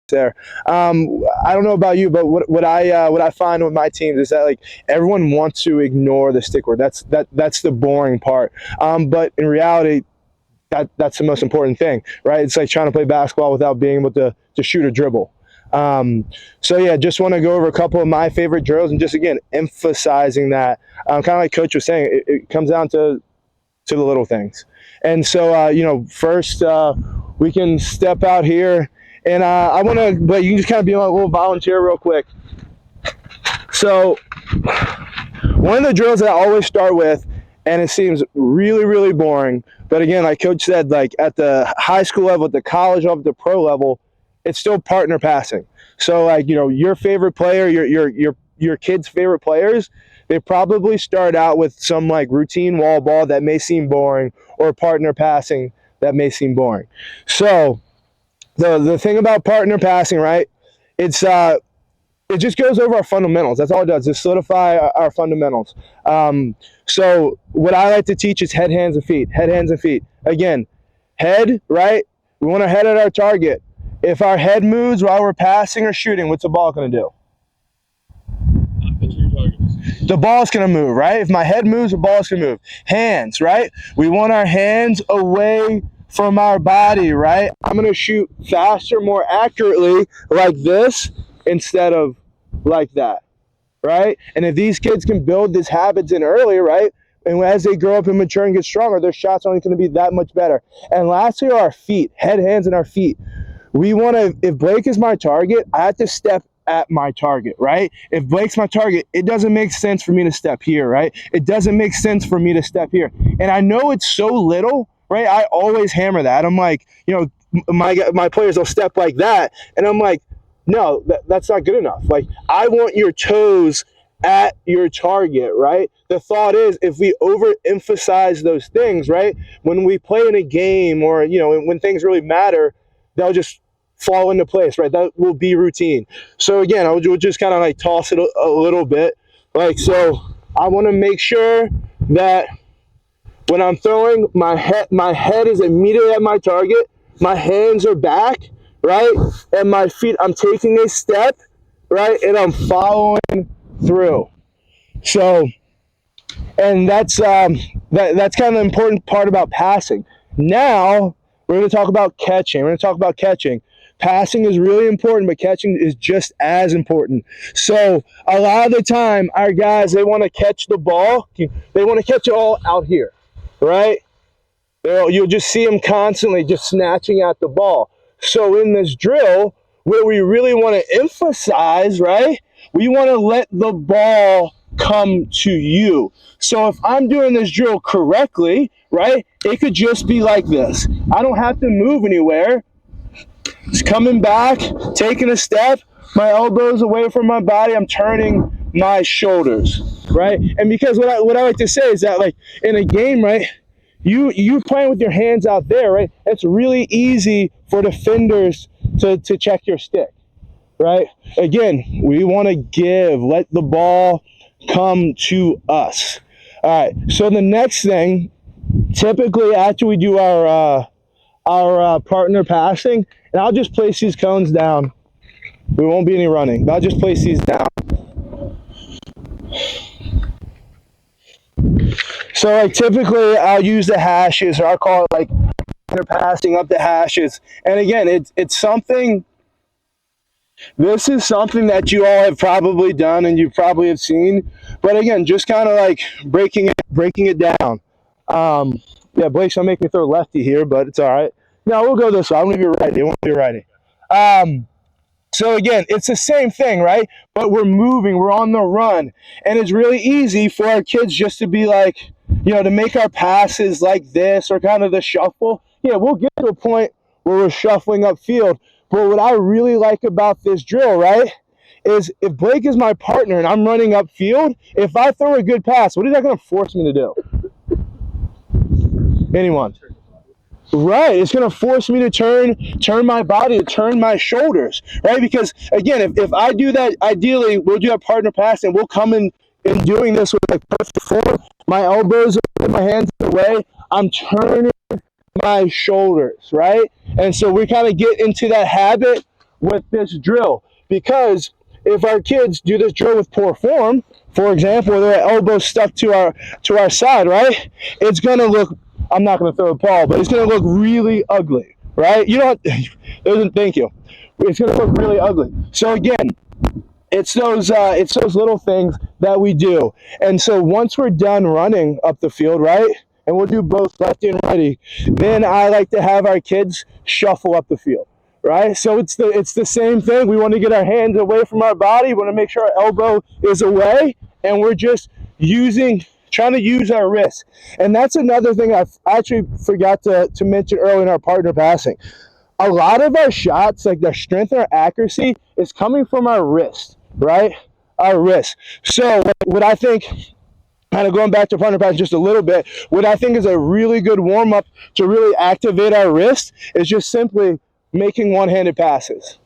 there. I don't know about you, but what I find with my teams is that like everyone wants to ignore the stick work. That's the boring part. But in reality, that's the most important thing, right? It's like trying to play basketball without being able to shoot or dribble. So yeah, just want to go over a couple of my favorite drills and just again emphasizing that kind of like Coach was saying, it comes down to the little things. And so first we can step out here, and I want to, but you can just kind of be a little volunteer real quick. So one of the drills that I always start with, and it seems really, really boring, but again, like Coach said, like at the high school level, at the college level, the pro level, it's still partner passing. So like, your favorite player, your kid's favorite players, they probably start out with some like routine wall ball that may seem boring, or partner passing that may seem boring. So the thing about partner passing, right? It just goes over our fundamentals. That's all it does, is solidify our fundamentals. So what I like to teach is head, hands, and feet. Head, hands, and feet. Again, head, right? We want to head at our target. If our head moves while we're passing or shooting, what's the ball going to do? The ball's going to move, right? If my head moves, the ball's going to move. Hands, right? We want our hands away from our body, right? I'm going to shoot faster, more accurately like this instead of like that, right? And if these kids can build these habits in early, right? And as they grow up and mature and get stronger, their shots are only going to be that much better. And lastly, our feet, head, hands, and our feet. We want to, if Blake is my target, I have to step at my target, right? If Blake's my target, it doesn't make sense for me to step here, right? It doesn't make sense for me to step here. And I know it's so little, right? I always hammer that. I'm like, my players will step like that. And I'm like, no, that's not good enough. Like, I want your toes at your target, right? The thought is, if we overemphasize those things, right, when we play in a game or, when things really matter, they'll just fall into place, right? That will be routine. So again, I would just kind of like toss it a little bit. Like, so I want to make sure that when I'm throwing, my head is immediately at my target, my hands are back, right? And my feet, I'm taking a step, right? And I'm following through. So, and that's kind of the important part about passing. Now, we're going to talk about catching. Passing is really important, but catching is just as important. So a lot of the time, our guys, they want to catch the ball. They want to catch it all out here, right? You'll just see them constantly just snatching at the ball. So in this drill, what we really want to emphasize, right? We want to let the ball come to you. So if I'm doing this drill correctly, right, it could just be like this. I don't have to move anywhere. It's coming back, taking a step, my elbows away from my body, I'm turning my shoulders, right? And because what I like to say is that, like, in a game, right, you playing with your hands out there, right, it's really easy for defenders to check your stick, right? Again, we want to let the ball come to us. All right, so the next thing, typically after we do our partner passing, and I'll just place these cones down. There won't be any running, but I'll just place these down. So like typically I'll use the hashes, or I'll call it like partner passing up the hashes. And again, it's something, this is something that you all have probably done and you probably have seen, but again, just kind of like breaking it down. Yeah, Blake's gonna make me throw lefty here, but it's all right. No, we'll go this way. I'm going to be righty. I won't be righty. So again, it's the same thing, right? But we're moving. We're on the run. And it's really easy for our kids just to be like, to make our passes like this or kind of the shuffle. Yeah, we'll get to a point where we're shuffling upfield. But what I really like about this drill, right, is if Blake is my partner and I'm running upfield, if I throw a good pass, what is that going to force me to do? Anyone? Right, it's going to force me to turn my body, to turn my shoulders, right? Because, again, if I do that, ideally, we'll do a partner pass, and we'll come in doing this with like perfect form. My elbows are my hands away. I'm turning my shoulders, right? And so we kind of get into that habit with this drill. Because if our kids do this drill with poor form, for example, where their elbow stuck to our side, right? It's gonna look, I'm not gonna throw a ball, but it's gonna look really ugly, right? You don't, thank you. It's gonna look really ugly. So again, it's those little things that we do. And so once we're done running up the field, right? And we'll do both lefty and righty, then I like to have our kids shuffle up the field, right? So it's the same thing. We want to get our hands away from our body. We want to make sure our elbow is away, and we're just trying to use our wrist. And that's another thing I actually forgot to mention earlier in our partner passing. A lot of our shots, like their strength and our accuracy, is coming from our wrist, right? Our wrist. So what I think, kind of going back to partner passing just a little bit, what I think is a really good warm-up to really activate our wrist is just simply making one-handed passes.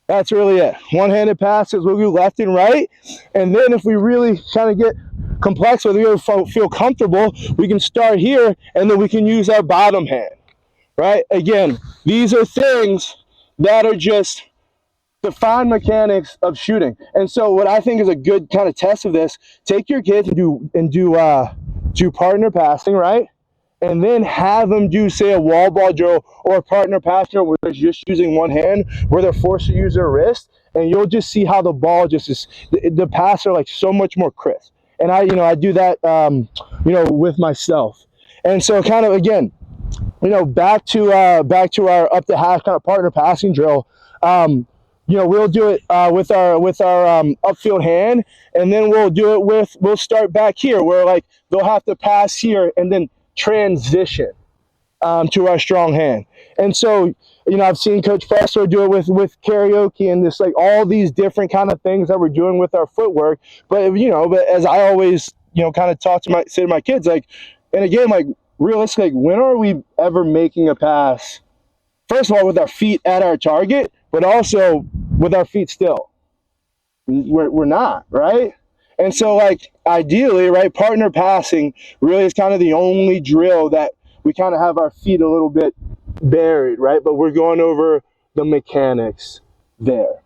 That's really it. One-handed passes, we'll do left and right. And then if we really kind of get complex, whether we feel comfortable, we can start here, and then we can use our bottom hand. Right? Again, these are things that are just the fine mechanics of shooting. And so what I think is a good kind of test of this, take your kids and do partner passing, right? And then have them do, say, a wall ball drill or a partner pass drill where they're just using one hand, where they're forced to use their wrist, and you'll just see how the ball just is, the passes are like so much more crisp. And I do that, with myself. And so kind of, again, back to our up the hash kind of partner passing drill. We'll do it with our upfield hand, and then we'll start back here where like they'll have to pass here and then transition to our strong hand. And so I've seen Coach Foster do it with karaoke and this, like, all these different kind of things that we're doing with our footwork. But as I always kind of say to my kids, like, and again, like, realistically, when are we ever making a pass, first of all, with our feet at our target, but also with our feet still? We're not, right? And so, like, ideally, right, partner passing really is kind of the only drill that we kind of have our feet a little bit buried, right? But we're going over the mechanics there.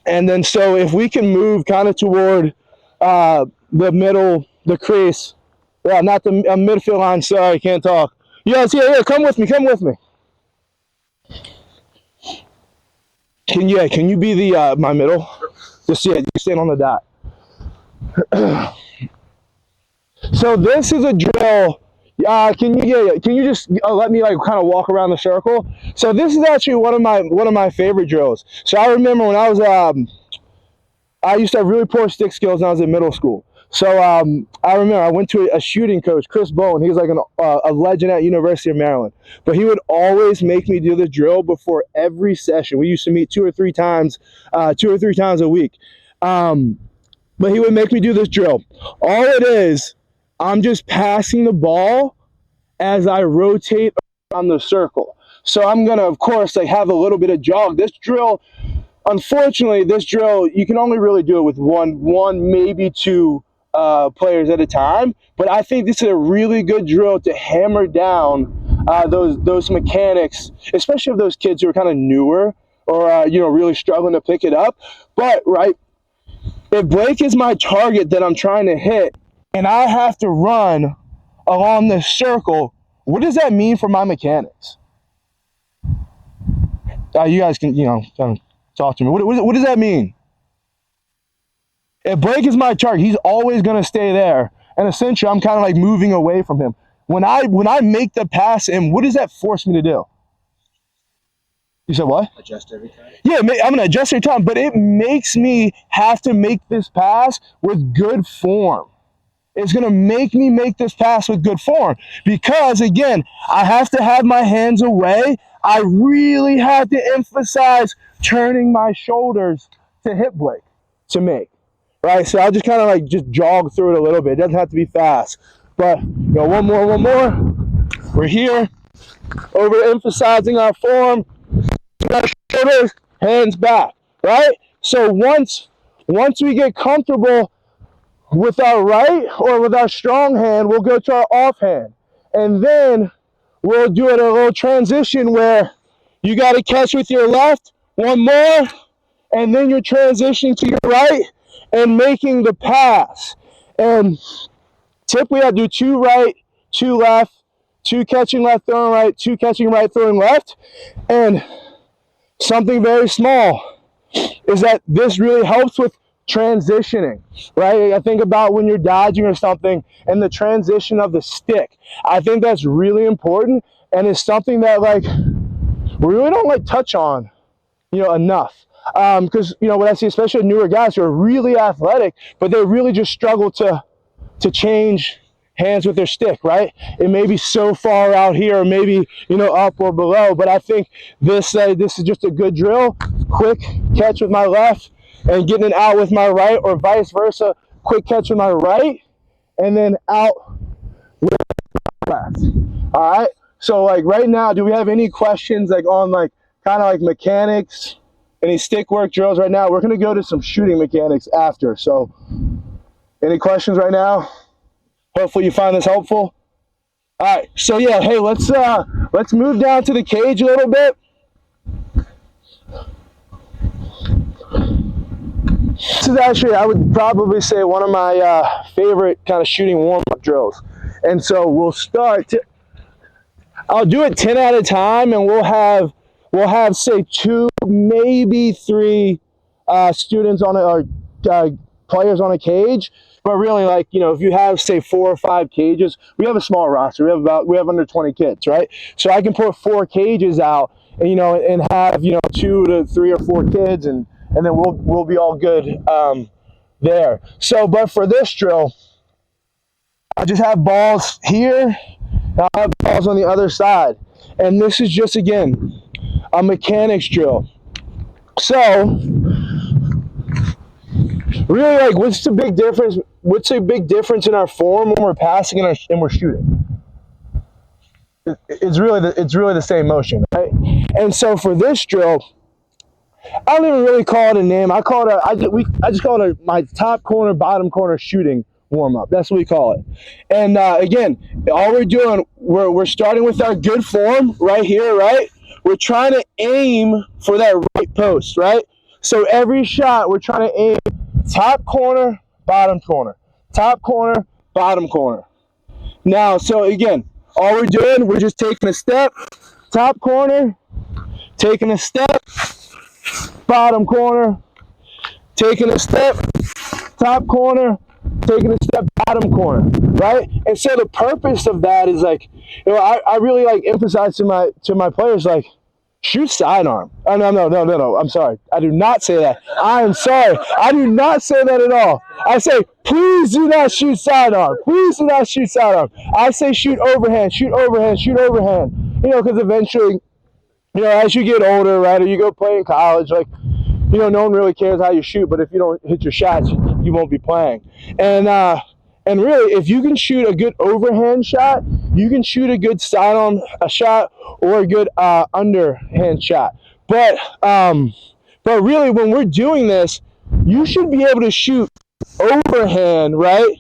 And then so if we can move kind of toward the middle, the crease, yeah, not the midfield line. Sorry, can't talk. Yes, yeah, come with me. Can you be the my middle? Just you stand on the dot. So this is a drill. Can you just let me like kind of walk around the circle? So this is actually one of my favorite drills. So I remember when I was I used to have really poor stick skills when I was in middle school. So I remember I went to a shooting coach, Chris Bowen. He was like a legend at University of Maryland. But he would always make me do the drill before every session. We used to meet two or three times a week. But he would make me do this drill. All it is, I'm just passing the ball as I rotate around the circle. So I'm going to, of course, like have a little bit of jog. This drill, unfortunately, you can only really do it with one, maybe two players at a time. But I think this is a really good drill to hammer down those mechanics, especially of those kids who are kind of newer or really struggling to pick it up. But right, if Blake is my target that I'm trying to hit, and I have to run along this circle, what does that mean for my mechanics? You guys can kind of talk to me. What does that mean? If Blake is my target, he's always going to stay there. And essentially, I'm kind of like moving away from him. When I make the pass, and what does that force me to do? You said what? Adjust every time? Yeah, I'm going to adjust every time, but it makes me have to make this pass with good form. It's going to make me make this pass with good form because, again, I have to have my hands away. I really have to emphasize turning my shoulders to hit Blake to make, right? So I'll just kind of like just jog through it a little bit. It doesn't have to be fast. But, one more. We're here, overemphasizing our form. Our shoulders, hands back, right? So once we get comfortable with our right or with our strong hand, we'll go to our off hand. And then we'll do it a little transition where you got to catch with your left one more, and then you're transitioning to your right and making the pass. And typically I do 2 right, 2 left, 2 catching left, throwing right, 2 catching right, throwing left. And something very small is that this really helps with transitioning, right? I think about when you're dodging or something and the transition of the stick. I think that's really important, and it's something that like we really don't like touch on, enough. Because what I see, especially newer guys who are really athletic, but they really just struggle to change hands with their stick, right? It may be so far out here, or maybe up or below. But I think this is just a good drill. Quick catch with my left and getting it out with my right, or vice versa. Quick catch with my right and then out with my left. All right. So like right now, do we have any questions like on like kind of like mechanics? Any stick work drills right now? We're gonna go to some shooting mechanics after. So any questions right now? Hopefully you find this helpful. All right, so yeah, hey, let's move down to the cage a little bit. This is actually, I would probably say, one of my favorite kind of shooting warm-up drills. And so we'll start. I'll do it 10 at a time, and we'll have say 2, maybe 3 students on it, or players on a cage. But really, like, if you have say 4 or 5 cages, we have a small roster. We have under 20 kids, right? So I can put 4 cages out, and and have 2 to 3 or 4 kids, and then we'll be all good there. So, but for this drill, I just have balls here. I'll have balls on the other side, and this is just, again, a mechanics drill. So really, like, what's the big difference? What's the big difference in our form when we're passing and we're shooting? It's really the same motion, right? And so for this drill, I don't even really call it a name. I just call it my top corner, bottom corner shooting warm up. That's what we call it. And again, all we're doing, we're starting with our good form right here, right? We're trying to aim for that right post, right? So every shot, we're trying to aim top corner, bottom corner, top corner, bottom corner. Now, so again, all we're doing, we're just taking a step, top corner, taking a step, bottom corner, taking a step, top corner, taking a step, bottom corner, right? And so the purpose of that is like, I really like emphasize to my players, like, shoot sidearm. Oh, no. I'm sorry. I do not say that. I am sorry. I do not say that at all. I say, please do not shoot sidearm. Please do not shoot sidearm. I say shoot overhand, shoot overhand, shoot overhand. Because eventually, as you get older, right, or you go play in college, like, no one really cares how you shoot, but if you don't hit your shots, you won't be playing. And really, if you can shoot a good overhand shot, you can shoot a good sidearm shot or a good underhand shot. But really, when we're doing this, you should be able to shoot overhand, right?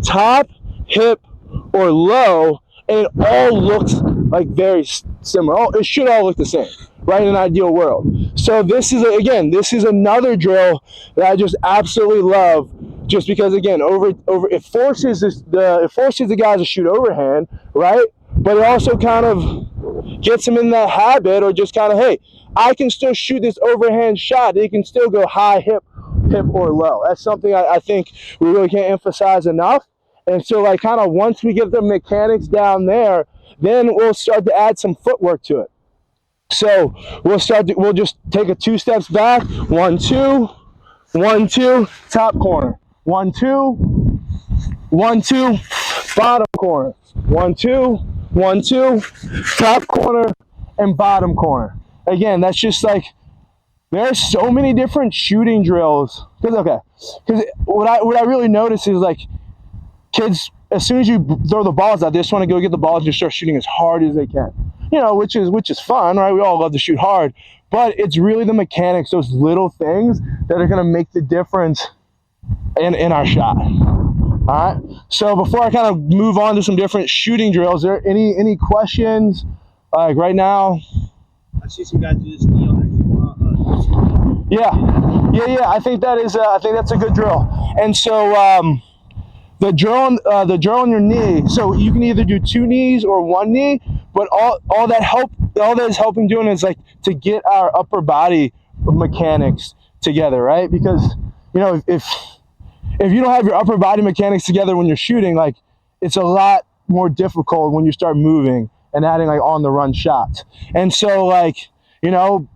Top, hip, or low, and it all looks like very similar. It should all look the same, right, in an ideal world. So this is another drill that I just absolutely love, just because, again, it forces the guys to shoot overhand, right? But it also kind of gets them in that habit, or just kind of, hey, I can still shoot this overhand shot. It can still go high, hip, or low. That's something I think we really can't emphasize enough. And so, like, kind of once we get the mechanics down there, then we'll start to add some footwork to it. So we'll just take a 2 steps back. 1, 2, 1, 2, top corner. 1, 2, 1, 2, bottom corner. 1, 2, 1, 2, top corner and bottom corner. Again, that's just like, there's so many different shooting drills. Because what I really notice is, like, kids, as soon as you throw the balls out, they just want to go get the balls and just start shooting as hard as they can. Which is fun, right? We all love to shoot hard, but it's really the mechanics, those little things, that are going to make the difference in our shot. All right. So before I kind of move on to some different shooting drills, are there any questions? Like right now? I see some guys do this knee on Yeah, I think that is. I think that's a good drill. And so the drill on your knee. So you can either do 2 knees or 1 knee, but all that is helping doing is like to get our upper body mechanics together, right? Because you know if you don't have your upper body mechanics together when you're shooting, like it's a lot more difficult when you start moving and adding like on the run shots. And so like, you know,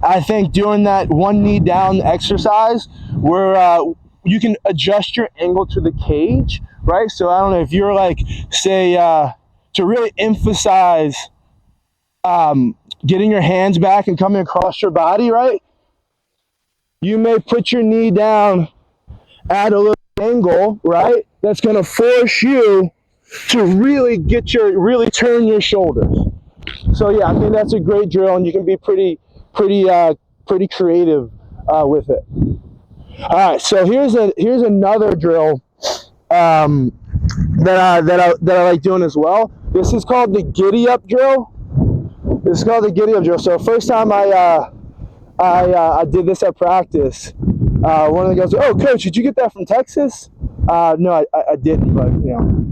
I think doing that 1 knee down exercise where you can adjust your angle to the cage, right? So I don't know if you're like, say, to really emphasize getting your hands back and coming across your body, right? You may put your knee down at a little angle, right? That's going to force you to really turn your shoulders. So yeah, I think that's a great drill, and you can be pretty creative with it. All right, so here's another drill that I like doing as well. This is called the Giddy Up Drill. So first time I did this at practice, one of the guys, "Oh, coach, did you get that from Texas?" No, I didn't, but you know.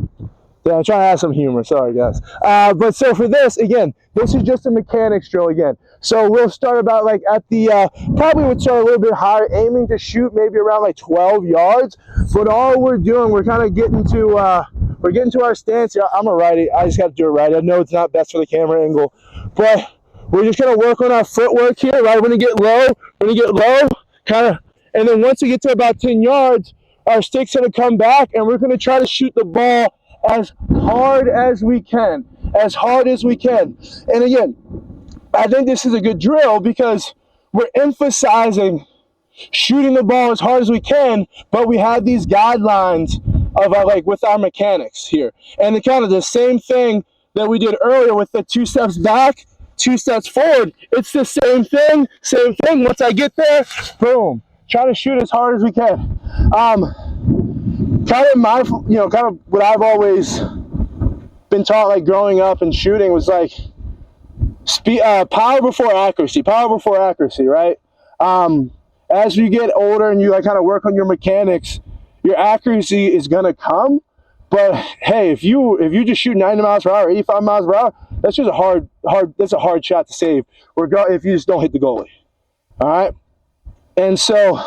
Yeah, I'm trying to add some humor. Sorry, guys. But so for this, again, this is just a mechanics drill again. So we'll start about like at the, probably would start a little bit higher, aiming to shoot maybe around like 12 yards. But all we're doing, we're kind of getting to our stance. I'm a righty. I just got to do it right. I know it's not best for the camera angle, but we're just going to work on our footwork here, right? When you get low, kind of, and then once we get to about 10 yards, our stick's going to come back, and we're going to try to shoot the ball as hard as we can. And again, I think this is a good drill because we're emphasizing shooting the ball as hard as we can, but we have these guidelines of like with our mechanics here. And the kind of the same thing that we did earlier with the 2 steps back, 2 steps forward. It's the same thing. Once I get there, boom, try to shoot as hard as we can. Kind of what I've always been taught, like growing up and shooting, was like power before accuracy, right? As you get older and you like kind of work on your mechanics, your accuracy is gonna come. But hey, if you just shoot 90 miles per hour, 85 miles per hour, that's just that's a hard shot to save, if you just don't hit the goalie. All right. And so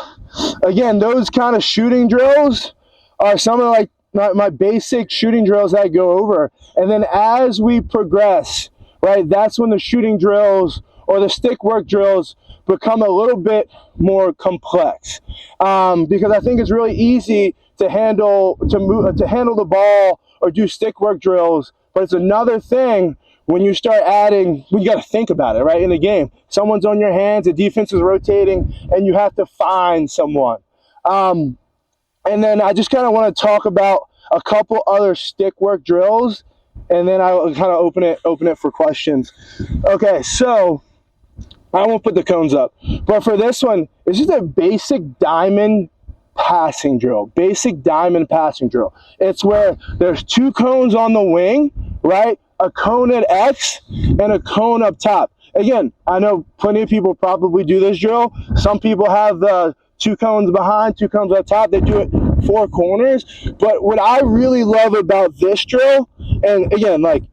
again, those kind of shooting drills are some of like my basic shooting drills that I go over. And then as we progress, right, that's when the shooting drills or the stick work drills become a little bit more complex. Because I think it's really easy to handle the ball or do stick work drills, but it's another thing when you start adding, you got to think about it, right? In the game, someone's on your hands, the defense is rotating, and you have to find someone. And then I just kind of want to talk about a couple other stick work drills, and then I'll kind of open it for questions. Okay, so I won't put the cones up, but for this one, it's just a basic diamond passing drill. It's where there's 2 cones on the wing, right? A cone at X and a cone up top. Again, I know plenty of people probably do this drill. Some people have the 2 cones behind, 2 cones up top. They do it 4 corners. But what I really love about this drill, and again, like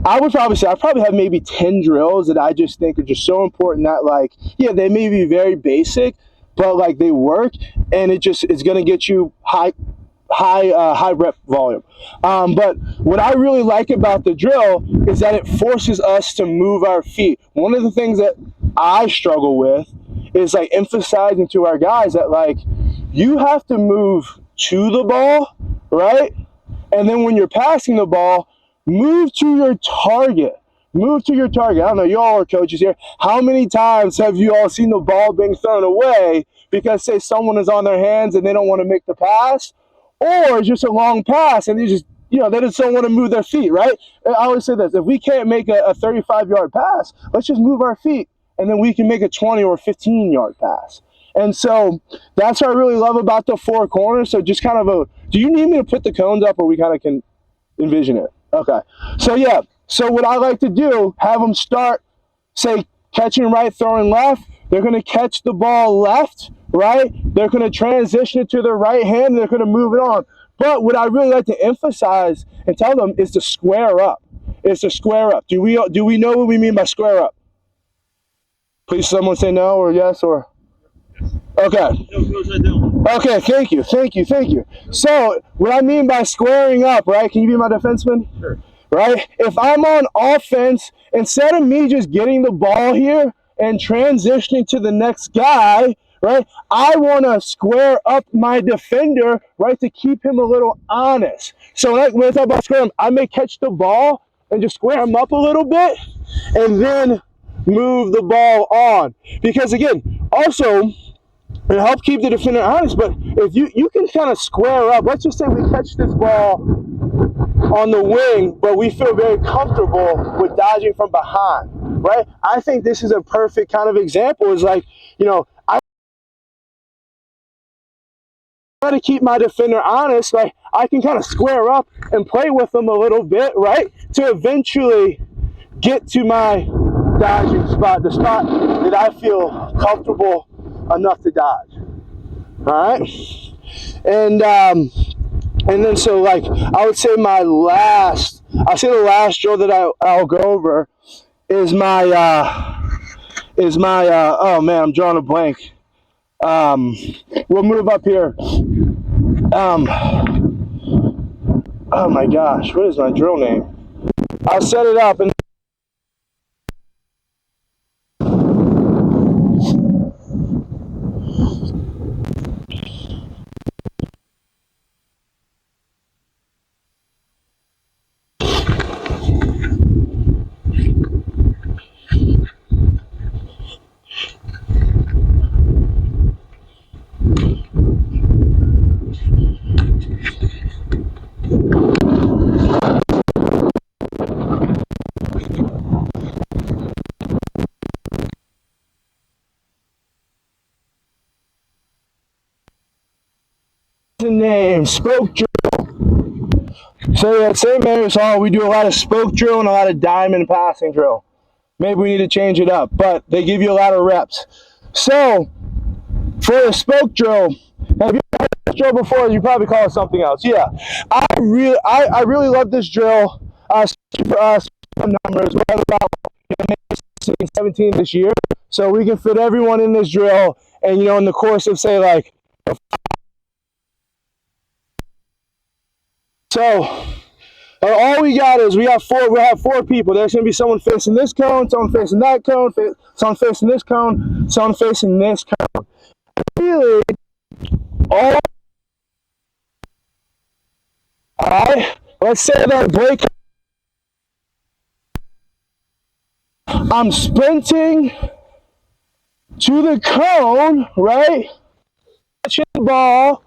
I probably have maybe 10 drills that I just think are just so important that, like, yeah, they may be very basic, but like they work, and it's going to get you high rep volume. But what I really like about the drill is that it forces us to move our feet. One of the things that I struggle with is like emphasizing to our guys that like you have to move to the ball, right? And then when you're passing the ball, move to your target. I don't know, you all are coaches here. How many times have you all seen the ball being thrown away because, say, someone is on their hands and they don't want to make the pass? Or it's just a long pass and they just don't want to move their feet, right? I always say this: if we can't make a 35-yard pass, let's just move our feet, and then we can make a 20 or 15-yard pass. And so that's what I really love about the 4 corners. So just kind of do you need me to put the cones up, or we kind of can envision it? Okay. So yeah. So what I like to do, have them start, say, catching right, throwing left. They're going to catch the ball left, right? They're going to transition it to their right hand, and they're going to move it on. But what I really like to emphasize and tell them is to square up. It's to square up. Do we know what we mean by square up? Please someone say no or yes or... Okay. Okay, thank you. So, what I mean by squaring up, right? Can you be my defenseman? Sure. Right? If I'm on offense, instead of me just getting the ball here and transitioning to the next guy, right? I want to square up my defender, right, to keep him a little honest. So when I talk about square him, I may catch the ball and just square him up a little bit and then move the ball on. Because again, also, it helps keep the defender honest, but if you can kind of square up, let's just say we catch this ball on the wing, but we feel very comfortable with dodging from behind, right? I think this is a perfect kind of example. Is like, I try to keep my defender honest, like I can kind of square up and play with them a little bit, right? To eventually get to my dodging spot, the spot that I feel comfortable enough to dodge. All right? And then so like I would say the last drill that I'll go over is my oh man, I'm drawing a blank. We'll move up here. Oh my gosh, what is my drill name? I'll set it up and the name spoke drill. So at St. Mary's Hall, we do a lot of spoke drill and a lot of diamond passing drill. Maybe we need to change it up, but they give you a lot of reps. So for a spoke drill, have you heard this drill before? You probably call it something else. Yeah, I really love this drill. For us, numbers, we're at about 16, 17 this year, so we can fit everyone in this drill. And in the course of say like. So all we got is we'll have four people. There's going to be someone facing this cone, someone facing that cone, someone facing this cone, someone facing this cone. Really, all right, let's say that break. I'm sprinting to the cone, right? Catching the ball.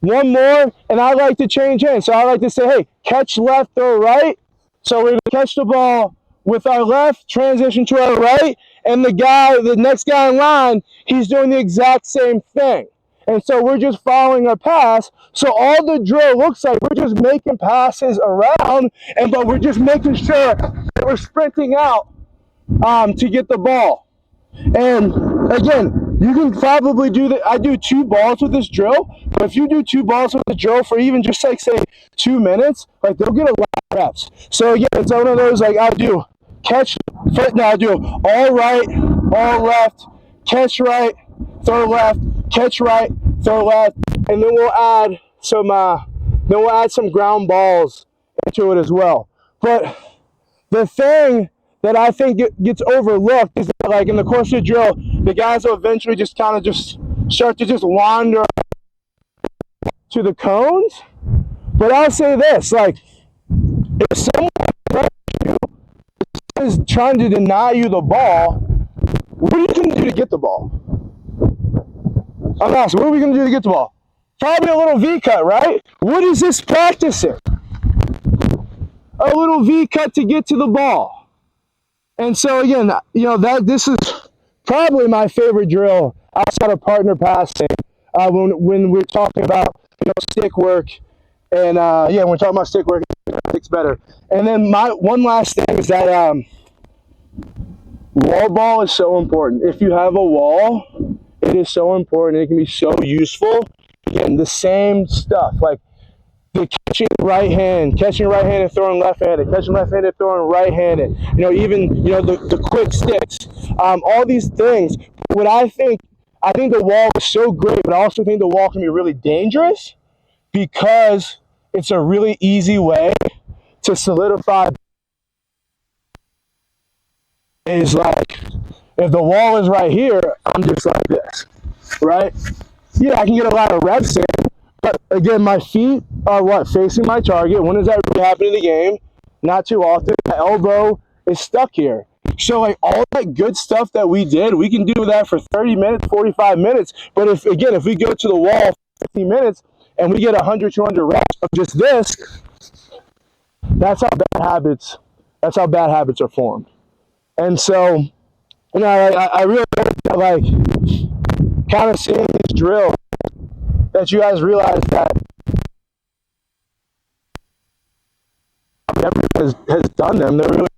One more, and I like to change hands. So I like to say, hey, catch left or right. So we're going to catch the ball with our left, transition to our right, and the next guy in line, he's doing the exact same thing. And so we're just following our pass. So all the drill looks like we're just making passes around, but we're just making sure that we're sprinting out to get the ball. And again, you can probably do that. I do 2 balls with this drill, but if you do 2 balls with the drill for even just like say 2 minutes, like they'll get a lot of reps. So again, it's one of those like I'll do catch, now I'll do all right, all left, catch right, throw left, catch right, throw left, and then we'll add some ground balls into it as well. But the thing that I think gets overlooked is that, like, in the course of the drill, the guys will eventually just kind of just start to just wander to the cones. But I'll say this, like, if someone is trying to deny you the ball, what are you going to do to get the ball? I'm asking, what are we going to do to get the ball? Probably a little V-cut, right? What is this practicing? A little V-cut to get to the ball. And so again, this is probably my favorite drill outside of partner passing when we're talking about stick work, and when we're talking about stick work, it's better. And then my one last thing is that Wall ball is so important. If you have a wall, it is so important. It can be so useful. Again, the same stuff, like the catching right hand and throwing left-handed, catching left-handed, throwing right-handed. Even the quick sticks. All these things. What I think the wall is so great, but I also think the wall can be really dangerous because it's a really easy way to solidify. Is like, if the wall is right here, I'm just like this, right? Yeah, I can get a lot of reps in, but again, my feet are facing my target. When does that really happen in the game? Not too often. My elbow is stuck here. So like all that good stuff that we did, we can do that for 30 minutes, 45 minutes. But if we go to the wall 15 minutes and we get 100, 200 reps of just this, that's how bad habits are formed. And so, I really like kind of seeing this drill that you guys realize that everyone has done them. They're really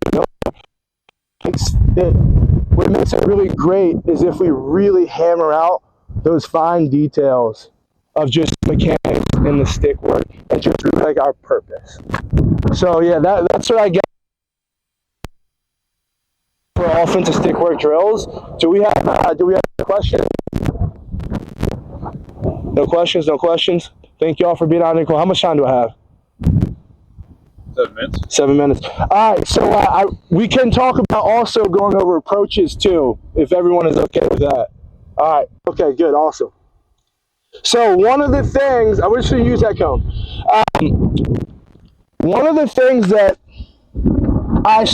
what makes it really great is if we really hammer out those fine details of just mechanics and the stick work and just really like our purpose. So yeah, that's what I get for offensive stick work drills. Do we have a question? No questions. Thank you all for being on the call. How much time do I have? 7 minutes. 7 minutes. All right, so we can talk about also going over approaches too, if everyone is okay with that. All right, okay, good, awesome. So one of the things, I wish you use that cone. One of the things that I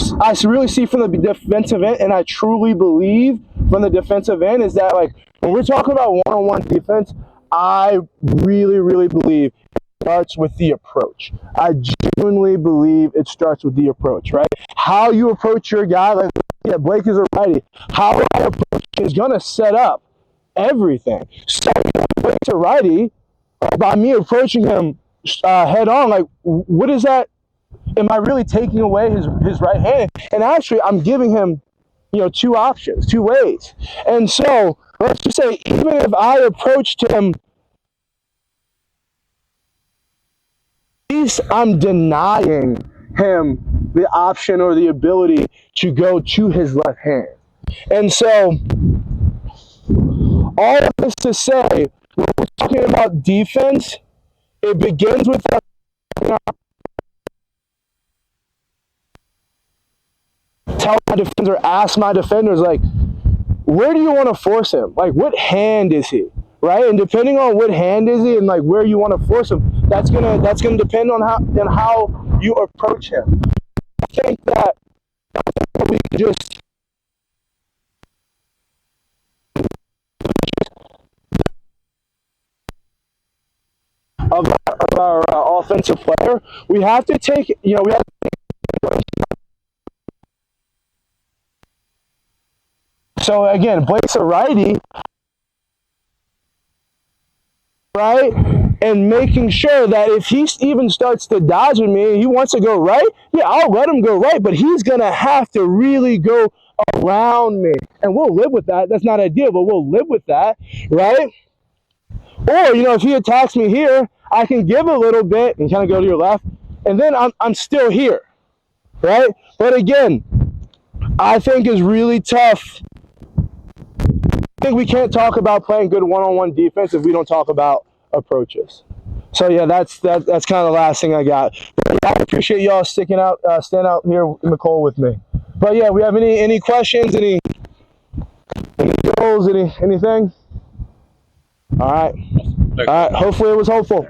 really see from the defensive end, and I truly believe from the defensive end, is that like when we're talking about one-on-one defense, I really, really believe it starts with the approach. I genuinely believe it starts with the approach, right? How you approach your guy, like Blake is a righty. How I approach is gonna set up everything. So Blake's a righty, by me approaching him head on, like what is that? Am I really taking away his right hand? And actually, I'm giving him, two options, two ways. And so, let's just say, even if I approached him, at least I'm denying him the option or the ability to go to his left hand. And so, all of this to say, when we're talking about defense, it begins with tell my defender, ask my defenders, like, where do you want to force him? Like, what hand is he, right? And depending on what hand is he and like where you want to force him, that's gonna depend on how you approach him. I think that we can just of our offensive player, we have to take, so again, Blake's a righty, right? And making sure that if he even starts to dodge at me, he wants to go right, yeah, I'll let him go right, but he's going to have to really go around me. And we'll live with that. That's not ideal, but we'll live with that, right? Or, if he attacks me here, I can give a little bit and kind of go to your left, and then I'm still here, right? But again, I think is really tough. I think we can't talk about playing good one-on-one defense if we don't talk about approaches. So yeah, that's kind of the last thing I got. But I appreciate y'all standing out here in McNeil with me. But yeah, we have any questions, any goals, anything? All right. Hopefully it was helpful.